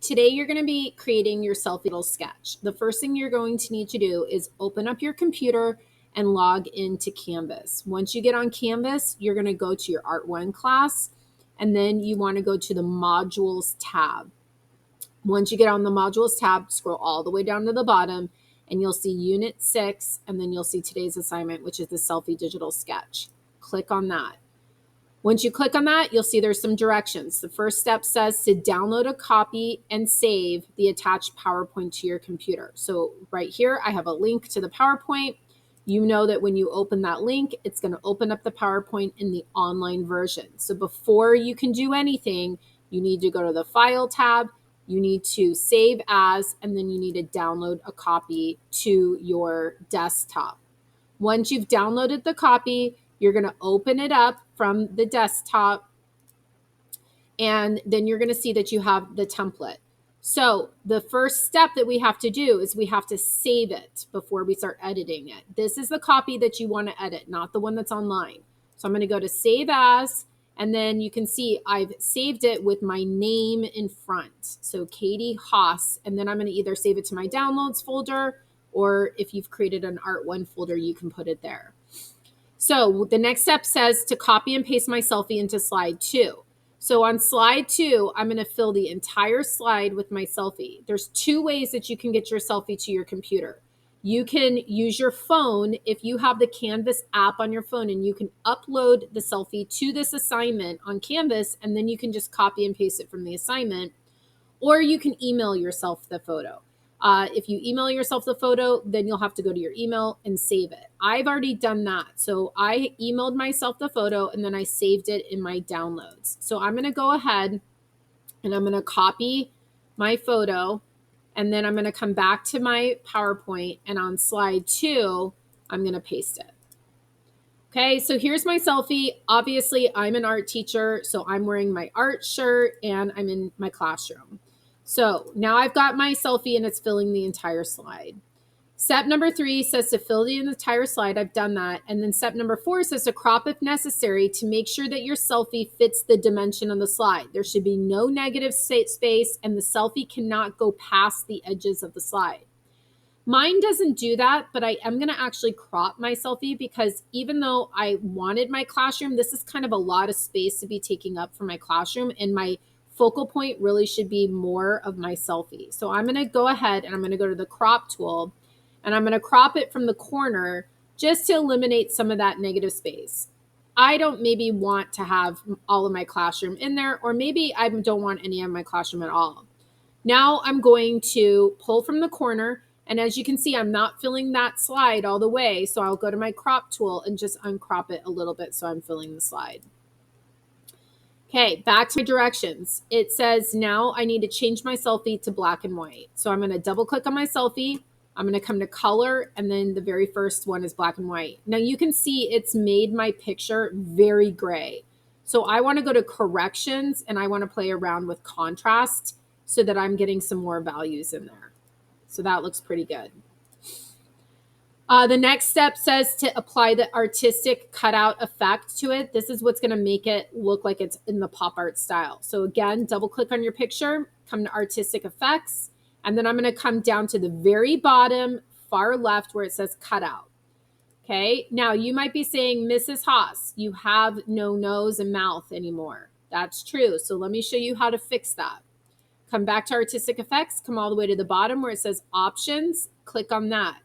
today you're going to be creating your selfie little sketch. The first thing you're going to need to do is open up your computer and log into Canvas. Once you get on Canvas, you're going to go to your Art 1 class, and then you want to go to the Modules tab. Once you get on the Modules tab, scroll all the way down to the bottom, and you'll see Unit 6, and then you'll see today's assignment, which is the Selfie Digital Sketch. Click on that. Once you click on that, you'll see there's some directions. The first step says to download a copy and save the attached PowerPoint to your computer. So right here, I have a link to the PowerPoint. You know that when you open that link, it's going to open up the PowerPoint in the online version. So before you can do anything, you need to go to the File tab, you need to save as, and then you need to download a copy to your desktop. Once you've downloaded the copy, you're going to open it up from the desktop, and then you're going to see that you have the template. So the first step that we have to do is we have to save it before we start editing it. This is the copy that you want to edit, not the one that's online. So I'm going to go to Save As, and then you can see I've saved it with my name in front. So Katie Haas, and then I'm going to either save it to my Downloads folder, or if you've created an Art 1 folder, you can put it there. So the next step says to copy and paste my selfie into slide 2. So on slide 2, I'm going to fill the entire slide with my selfie. There's 2 ways that you can get your selfie to your computer. You can use your phone if you have the Canvas app on your phone, and you can upload the selfie to this assignment on Canvas, and then you can just copy and paste it from the assignment. Or you can email yourself the photo. If you email yourself the photo, then you'll have to go to your email and save it. I've already done that. So I emailed myself the photo, and then I saved it in my downloads. So I'm going to go ahead and I'm going to copy my photo, and then I'm going to come back to my PowerPoint, and on slide 2, I'm going to paste it. Okay, so here's my selfie. Obviously, I'm an art teacher, so I'm wearing my art shirt and I'm in my classroom. So now I've got my selfie and it's filling the entire slide. Step number 3 says to fill the entire slide. I've done that. And then step number 4 says to crop if necessary to make sure that your selfie fits the dimension of the slide. There should be no negative space, and the selfie cannot go past the edges of the slide. Mine doesn't do that, but I am going to actually crop my selfie because even though I wanted my classroom, this is kind of a lot of space to be taking up for my classroom, and my focal point really should be more of my selfie. So I'm going to go ahead and I'm going to go to the crop tool, and I'm going to crop it from the corner just to eliminate some of that negative space. I don't maybe want to have all of my classroom in there, or maybe I don't want any of my classroom at all. Now I'm going to pull from the corner, and as you can see, I'm not filling that slide all the way, so I'll go to my crop tool and just uncrop it a little bit so I'm filling the slide. Okay, back to my directions. It says now I need to change my selfie to black and white. So I'm going to double click on my selfie. I'm going to come to color, and then the very first one is black and white. Now you can see it's made my picture very gray. So I want to go to corrections, and I want to play around with contrast so that I'm getting some more values in there. So that looks pretty good. The next step says to apply the artistic cutout effect to it. This is what's going to make it look like it's in the pop art style. So again, double click on your picture, come to artistic effects, and then I'm going to come down to the very bottom, far left, where it says cutout. Okay, now you might be saying, Mrs. Haas, you have no nose and mouth anymore. That's true. So let me show you how to fix that. Come back to artistic effects, come all the way to the bottom where it says options, click on that.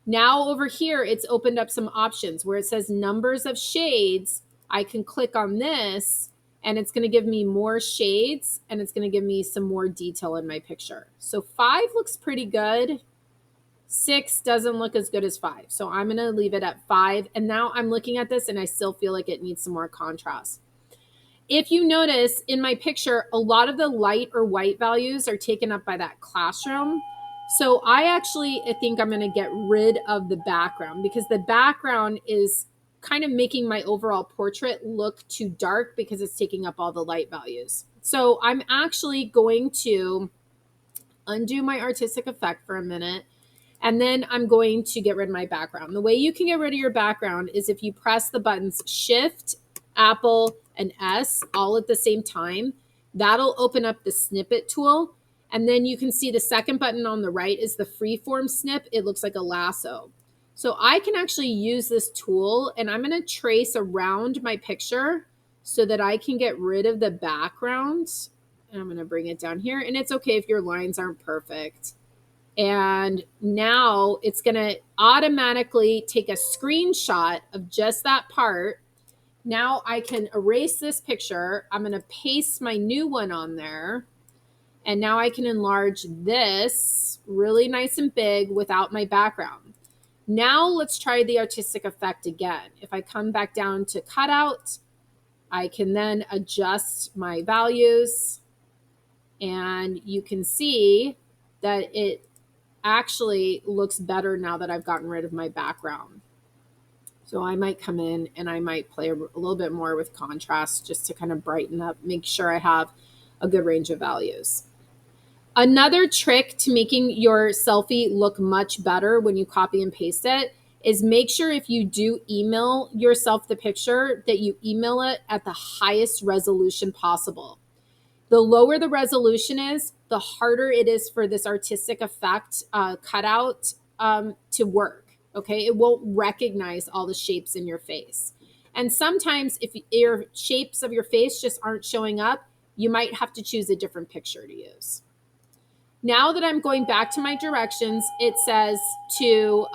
Now over here, it's opened up some options where it says numbers of shades. I can click on this, and it's going to give me more shades, and it's going to give me some more detail in my picture. So 5 looks pretty good. 6 doesn't look as good as 5. So I'm going to leave it at 5. And now I'm looking at this, and I still feel like it needs some more contrast. If you notice in my picture, a lot of the light or white values are taken up by that classroom. So I think I'm going to get rid of the background because the background is kind of making my overall portrait look too dark because it's taking up all the light values. So I'm actually going to undo my artistic effect for a minute, and then I'm going to get rid of my background. The way you can get rid of your background is if you press the buttons Shift, Apple, and S all at the same time. That'll open up the snippet tool. And then you can see the second button on the right is the freeform snip. It looks like a lasso. So I can actually use this tool, and I'm going to trace around my picture so that I can get rid of the background. And I'm going to bring it down here. And it's okay if your lines aren't perfect. And now it's going to automatically take a screenshot of just that part. Now I can erase this picture. I'm going to paste my new one on there. And now I can enlarge this really nice and big without my background. Now let's try the artistic effect again. If I come back down to cutout, I can then adjust my values. And you can see that it actually looks better now that I've gotten rid of my background. So I might come in and I might play a little bit more with contrast just to kind of brighten up, make sure I have a good range of values. Another trick to making your selfie look much better when you copy and paste it is make sure if you do email yourself the picture that you email it at the highest resolution possible. The lower the resolution is, the harder it is for this artistic effect cutout to work, okay? It won't recognize all the shapes in your face. And sometimes if your shapes of your face just aren't showing up, you might have to choose a different picture to use. Now that I'm going back to my directions, it says to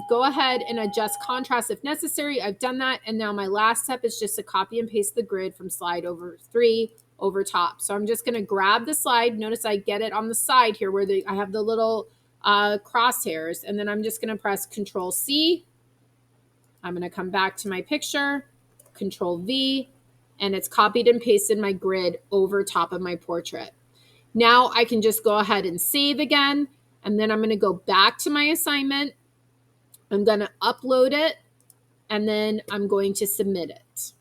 go ahead and adjust contrast if necessary. I've done that. And now my last step is just to copy and paste the grid from slide over 3 over top. So I'm just going to grab the slide. Notice I get it on the side here where I have the little crosshairs. And then I'm just going to press Control C. I'm going to come back to my picture, Control V, and it's copied and pasted my grid over top of my portrait. Now I can just go ahead and save again, and then I'm going to go back to my assignment. I'm going to upload it, and then I'm going to submit it.